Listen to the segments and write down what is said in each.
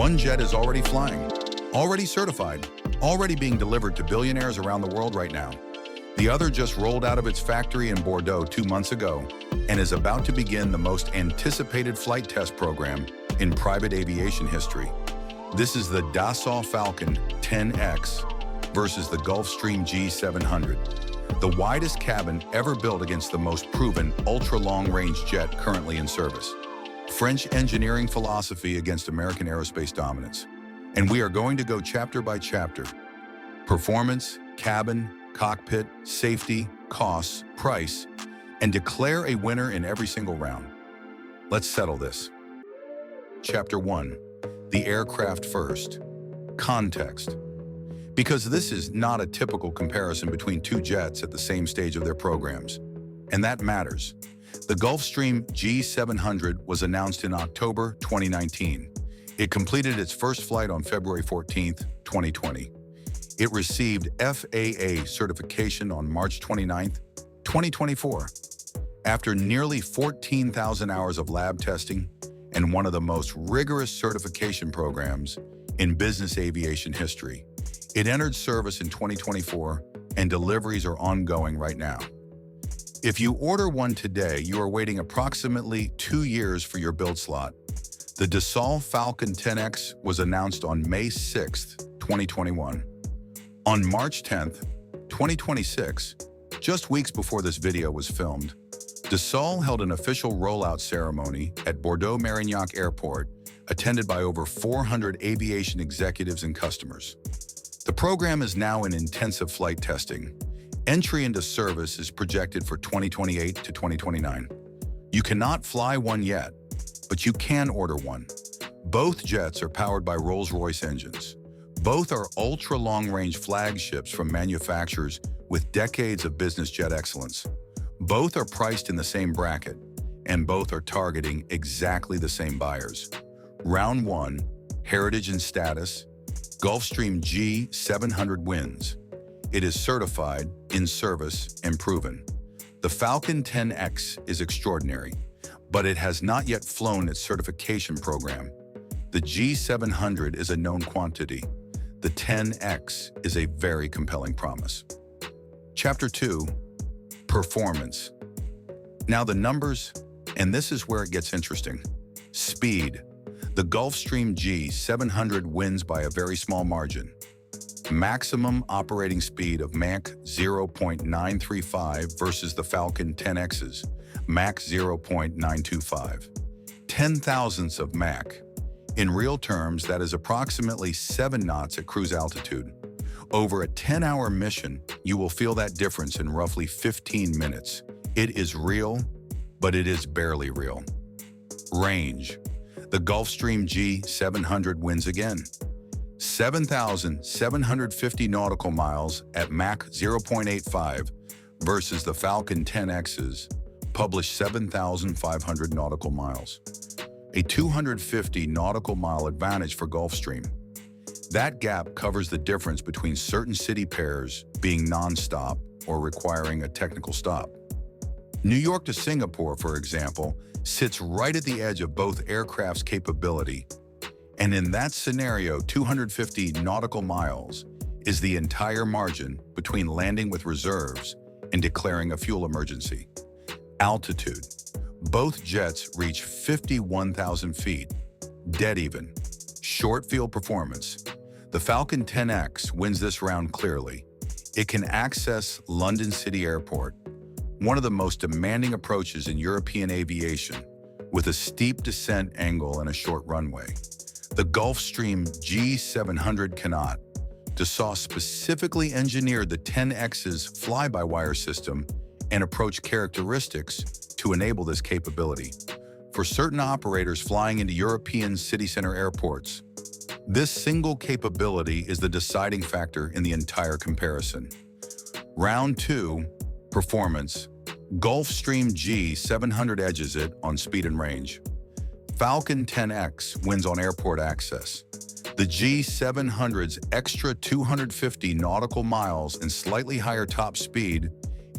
One jet is already flying, already certified, already being delivered to billionaires around the world right now. The other just rolled out of its factory in Bordeaux 2 months ago and is about to begin the most anticipated flight test program in private aviation history. This is the Dassault Falcon 10X versus the Gulfstream G700, the widest cabin ever built against the most proven ultra-long-range jet currently in service. French engineering philosophy against American aerospace dominance. And we are going to go chapter by chapter. Performance, cabin, cockpit, safety, costs, price, and declare a winner in every single round. Let's settle this. Chapter 1. The aircraft first. Context. Because this is not a typical comparison between two jets at the same stage of their programs. And that matters. The Gulfstream G700 was announced in October 2019. It completed its first flight on February 14, 2020. It received FAA certification on March 29, 2024. After nearly 14,000 hours of lab testing and one of the most rigorous certification programs in business aviation history, it entered service in 2024 and deliveries are ongoing right now. If you order one today, you are waiting approximately 2 years for your build slot. The Dassault Falcon 10X was announced on May 6, 2021. On March 10, 2026, just weeks before this video was filmed, Dassault held an official rollout ceremony at Bordeaux Marignac Airport, attended by over 400 aviation executives and customers. The program is now in intensive flight testing. Entry into service is projected for 2028 to 2029. You cannot fly one yet, but you can order one. Both jets are powered by Rolls-Royce engines. Both are ultra-long-range flagships from manufacturers with decades of business jet excellence. Both are priced in the same bracket, and both are targeting exactly the same buyers. Round 1, heritage and status, Gulfstream G700 wins. It is certified, in service, and proven. The Falcon 10X is extraordinary, but it has not yet flown its certification program. The G700 is a known quantity. The 10X is a very compelling promise. Chapter 2. Performance. Now the numbers, and this is where it gets interesting. Speed. The Gulfstream G700 wins by a very small margin. Maximum operating speed of Mach 0.935 versus the Falcon 10X's Mach 0.925. 10 thousandths of Mach. In real terms, that is approximately 7 knots at cruise altitude. Over a 10-hour mission, you will feel that difference in roughly 15 minutes. It is real, but it is barely real. Range. The Gulfstream G700 wins again. 7,750 nautical miles at Mach 0.85 versus the Falcon 10X's published 7,500 nautical miles. A 250 nautical mile advantage for Gulfstream. That gap covers the difference between certain city pairs being non-stop or requiring a technical stop. New York to Singapore, for example, sits right at the edge of both aircraft's capability. And in that scenario, 250 nautical miles is the entire margin between landing with reserves and declaring a fuel emergency. Altitude. Both jets reach 51,000 feet, dead even. Short field performance. The Falcon 10X wins this round clearly. It can access London City Airport, one of the most demanding approaches in European aviation, with a steep descent angle and a short runway. The Gulfstream G700 cannot. Dassault specifically engineered the 10X's fly-by-wire system and approach characteristics to enable this capability. For certain operators flying into European city center airports, this single capability is the deciding factor in the entire comparison. Round 2, performance. Gulfstream G700 edges it on speed and range. Falcon 10X wins on airport access. The G700's extra 250 nautical miles and slightly higher top speed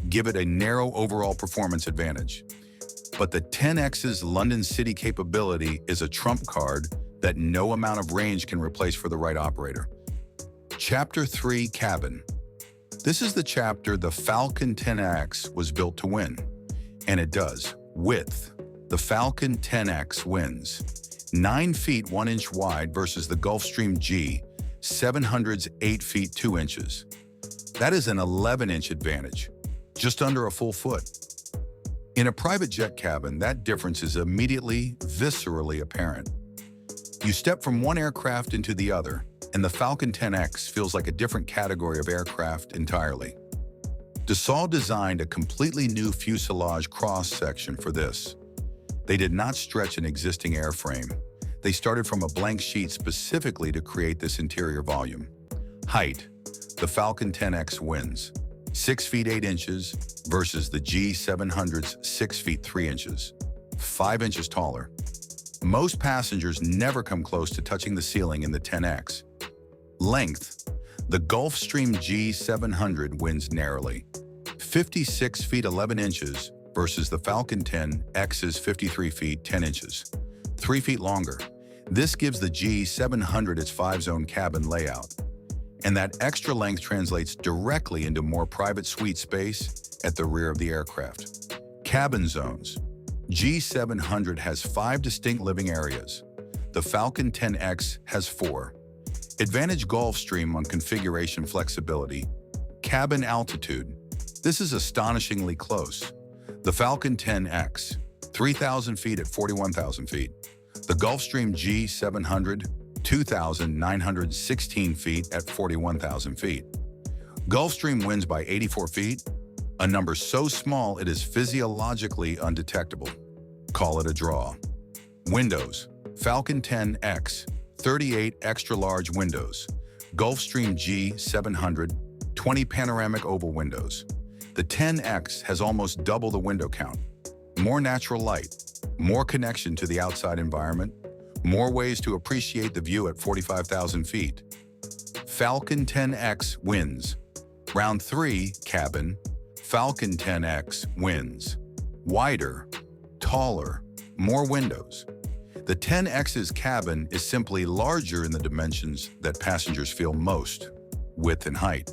give it a narrow overall performance advantage. But the 10X's London City capability is a trump card that no amount of range can replace for the right operator. Chapter 3, Cabin. This is the chapter the Falcon 10X was built to win. And it does. Width. The Falcon 10X wins. 9 feet 1 inch wide versus the Gulfstream G700's 8 feet 2 inches. That is an 11-inch advantage, just under a full foot. In a private jet cabin, that difference is immediately, viscerally apparent. You step from one aircraft into the other, and the Falcon 10X feels like a different category of aircraft entirely. Dassault designed a completely new fuselage cross-section for this. They did not stretch an existing airframe. They started from a blank sheet specifically to create this interior volume. Height. The Falcon 10X wins. 6 feet 8 inches versus the G700's 6 feet 3 inches. 5 inches taller. Most passengers never come close to touching the ceiling in the 10X. Length. The Gulfstream G700 wins narrowly. 56 feet 11 inches versus the Falcon 10X's 53 feet 10 inches. 3 feet longer. This gives the G700 its 5-zone cabin layout. And that extra length translates directly into more private suite space at the rear of the aircraft. Cabin zones. G700 has 5 distinct living areas. The Falcon 10X has 4. Advantage Gulfstream on configuration flexibility. Cabin altitude. This is astonishingly close. The Falcon 10X, 3,000 feet at 41,000 feet. The Gulfstream G700, 2,916 feet at 41,000 feet. Gulfstream wins by 84 feet, a number so small it is physiologically undetectable. Call it a draw. Windows. Falcon 10X, 38 extra-large windows. Gulfstream G700, 20 panoramic oval windows. The 10X has almost double the window count. More natural light, more connection to the outside environment, more ways to appreciate the view at 45,000 feet. Falcon 10X wins. Round 3, Cabin. Falcon 10X wins. Wider, taller, more windows. The 10X's cabin is simply larger in the dimensions that passengers feel most, width and height.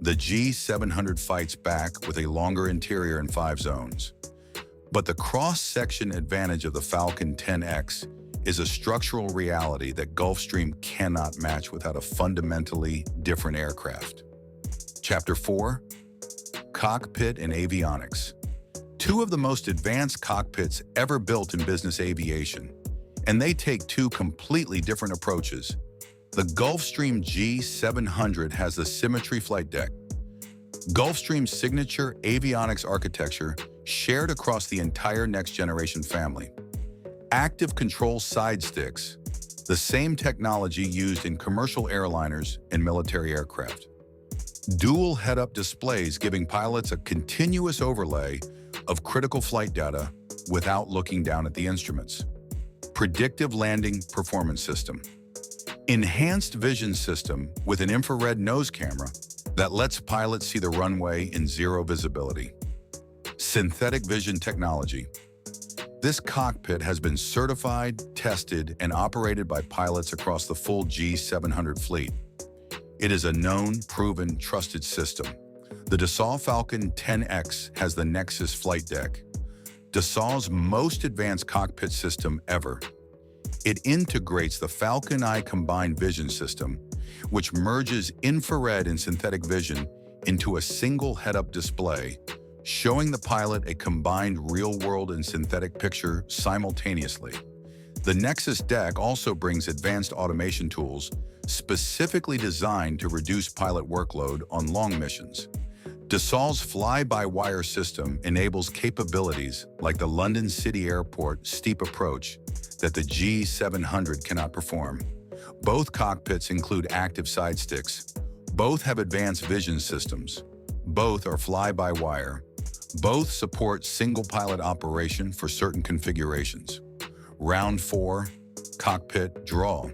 The G700 fights back with a longer interior and 5 zones. But the cross-section advantage of the Falcon 10X is a structural reality that Gulfstream cannot match without a fundamentally different aircraft. Chapter 4, Cockpit and Avionics. 2 of the most advanced cockpits ever built in business aviation, and they take 2 completely different approaches. The Gulfstream G700 has the Symmetry flight deck. Gulfstream's signature avionics architecture shared across the entire next-generation family. Active control side sticks, the same technology used in commercial airliners and military aircraft. Dual head-up displays giving pilots a continuous overlay of critical flight data without looking down at the instruments. Predictive landing performance system. Enhanced vision system with an infrared nose camera that lets pilots see the runway in 0 visibility. Synthetic vision technology. This cockpit has been certified, tested, and operated by pilots across the full G700 fleet. It is a known, proven, trusted system. The Dassault Falcon 10X has the Nexus flight deck, Dassault's most advanced cockpit system ever. It integrates the Falcon Eye Combined Vision System, which merges infrared and synthetic vision into a single head-up display, showing the pilot a combined real-world and synthetic picture simultaneously. The Nexus deck also brings advanced automation tools specifically designed to reduce pilot workload on long missions. Dassault's fly-by-wire system enables capabilities like the London City Airport steep approach that the G700 cannot perform. Both cockpits include active side sticks. Both have advanced vision systems. Both are fly-by-wire. Both support single-pilot operation for certain configurations. Round 4, Cockpit Draw.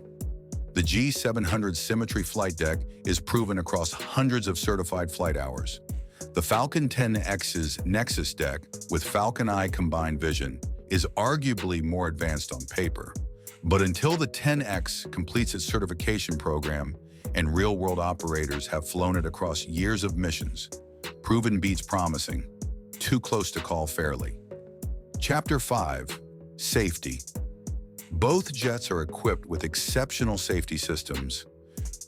The G700 Symmetry flight deck is proven across hundreds of certified flight hours. The Falcon 10X's Nexus deck with Falcon Eye Combined Vision is arguably more advanced on paper, But until the 10X completes its certification program and real-world operators have flown it across years of missions, proven beats promising, too close to call fairly. Chapter 5. Safety. Both jets are equipped with exceptional safety systems,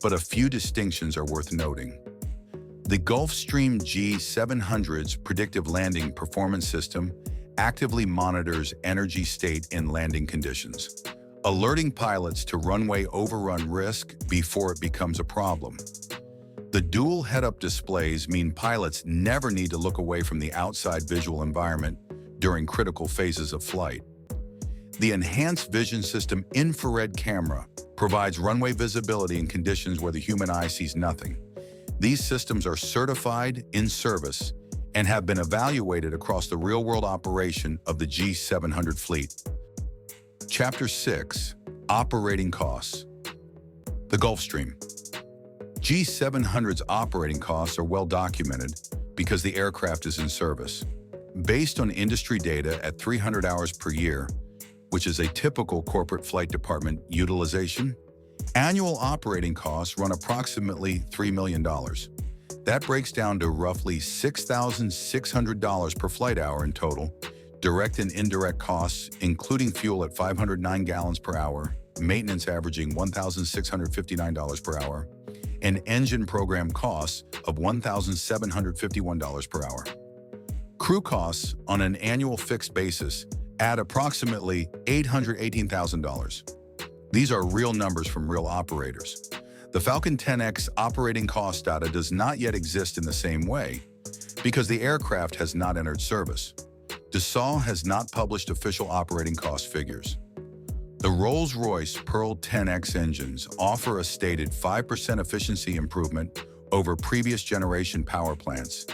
but a few distinctions are worth noting. The Gulfstream G700's predictive landing performance system actively monitors energy state in landing conditions, alerting pilots to runway overrun risk before it becomes a problem. The dual head-up displays mean pilots never need to look away from the outside visual environment during critical phases of flight. The Enhanced Vision System infrared camera provides runway visibility in conditions where the human eye sees nothing. These systems are certified in service and have been evaluated across the real-world operation of the G700 fleet. Chapter 6. Operating Costs. The Gulfstream G700's operating costs are well documented because the aircraft is in service. Based on industry data at 300 hours per year, which is a typical corporate flight department utilization, annual operating costs run approximately $3 million. That breaks down to roughly $6,600 per flight hour in total, direct and indirect costs, including fuel at 509 gallons per hour, maintenance averaging $1,659 per hour, and engine program costs of $1,751 per hour. Crew costs on an annual fixed basis add approximately $818,000. These are real numbers from real operators. The Falcon 10X operating cost data does not yet exist in the same way because the aircraft has not entered service. Dassault has not published official operating cost figures. The Rolls-Royce Pearl 10X engines offer a stated 5% efficiency improvement over previous generation power plants,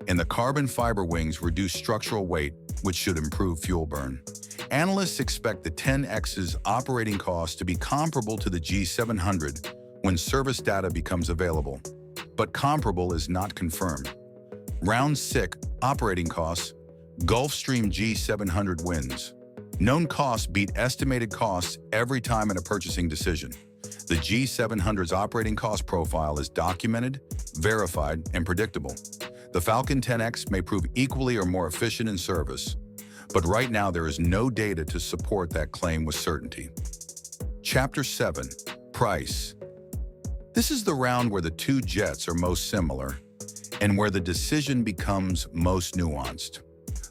and the carbon fiber wings reduce structural weight, which should improve fuel burn. Analysts expect the 10X's operating cost to be comparable to the G700 when service data becomes available, but comparable is not confirmed. Round 6 operating costs. Gulfstream G700 wins. Known costs beat estimated costs every time in a purchasing decision. The G700's operating cost profile is documented, verified, and predictable. The Falcon 10X may prove equally or more efficient in service, but right now there is no data to support that claim with certainty. Chapter 7. Price. This is the round where the two jets are most similar and where the decision becomes most nuanced.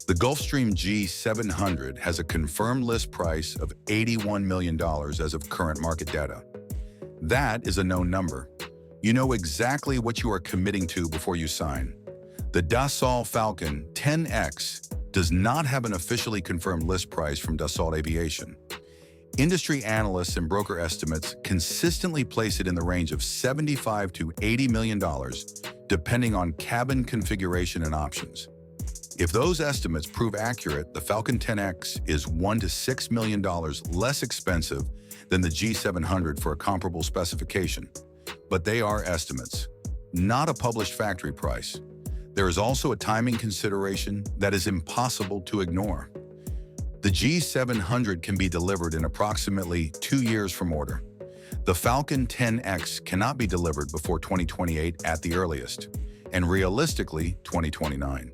The Gulfstream G700 has a confirmed list price of $81 million as of current market data. That is a known number. You know exactly what you are committing to before you sign. The Dassault Falcon 10X does not have an officially confirmed list price from Dassault Aviation. Industry analysts and broker estimates consistently place it in the range of $75 to $80 million, depending on cabin configuration and options. If those estimates prove accurate, the Falcon 10X is $1 to $6 million less expensive than the G700 for a comparable specification. But they are estimates, not a published factory price. There is also a timing consideration that is impossible to ignore. The G700 can be delivered in approximately 2 years from order. The Falcon 10X cannot be delivered before 2028 at the earliest, and realistically 2029.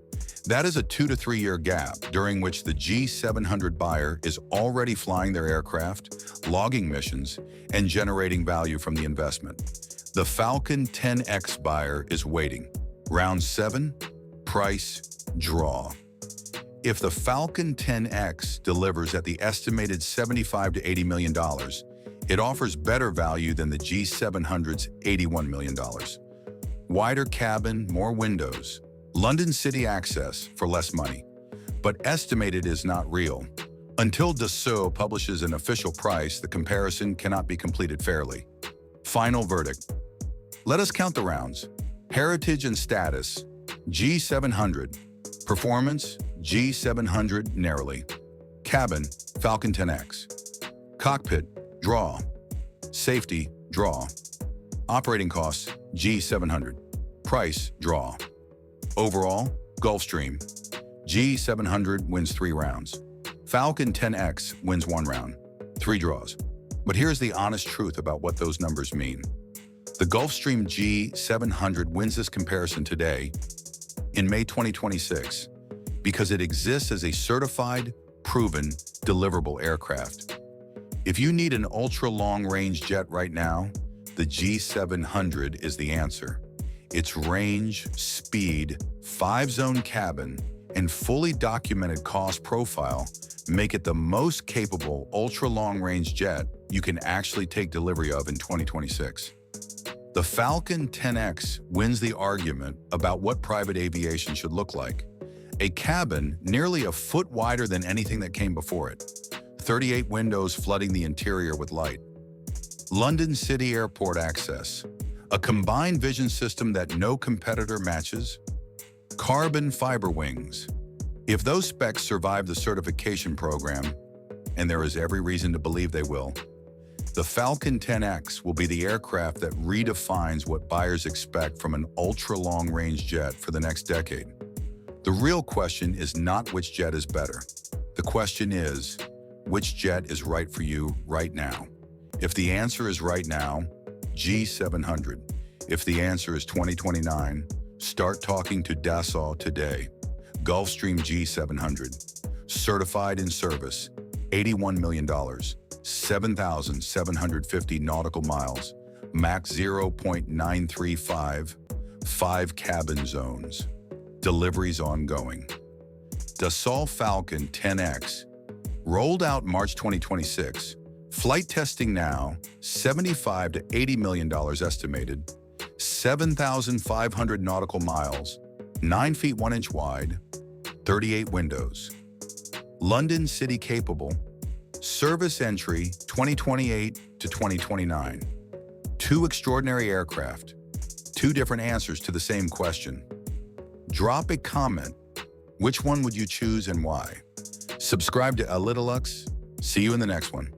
That is a 2 to 3 year gap during which the G700 buyer is already flying their aircraft, logging missions, and generating value from the investment. The Falcon 10X buyer is waiting. Round 7, price, draw. If the Falcon 10X delivers at the estimated $75 to $80 million, it offers better value than the G700's $81 million. Wider cabin, more windows. London City access for less money. But estimated is not real. Until Dassault publishes an official price, the comparison cannot be completed fairly. Final verdict. Let us count the rounds. Heritage and status, G700. Performance, G700 narrowly. Cabin, Falcon 10X. Cockpit, draw. Safety, draw. Operating costs, G700. Price, draw. Overall, Gulfstream G700 wins 3 rounds. Falcon 10X wins 1 round. 3 draws. But here's the honest truth about what those numbers mean. The Gulfstream G700 wins this comparison today, in May 2026, because it exists as a certified, proven, deliverable aircraft. If you need an ultra-long-range jet right now, the G700 is the answer. Its range, speed, 5-zone cabin, and fully documented cost profile make it the most capable ultra-long-range jet you can actually take delivery of in 2026. The Falcon 10X wins the argument about what private aviation should look like. A cabin nearly a foot wider than anything that came before it. 38 windows flooding the interior with light. London City Airport access. A combined vision system that no competitor matches. Carbon fiber wings. If those specs survive the certification program, and there is every reason to believe they will, the Falcon 10X will be the aircraft that redefines what buyers expect from an ultra-long-range jet for the next decade. The real question is not which jet is better. The question is, which jet is right for you right now? If the answer is right now, G700. If the answer is 2029, start talking to Dassault today. Gulfstream G700. Certified in service, $81 million. 7,750 nautical miles, max 0.935, 5 cabin zones. Deliveries ongoing. Dassault Falcon 10X, rolled out March 2026. Flight testing now, $75 to $80 million estimated, 7,500 nautical miles, 9 feet 1 inch wide, 38 windows. London City capable. Service entry 2028 to 2029. 2 extraordinary aircraft. 2 different answers to the same question. Drop a comment. Which one would you choose and why? Subscribe to Elitolux. See you in the next one.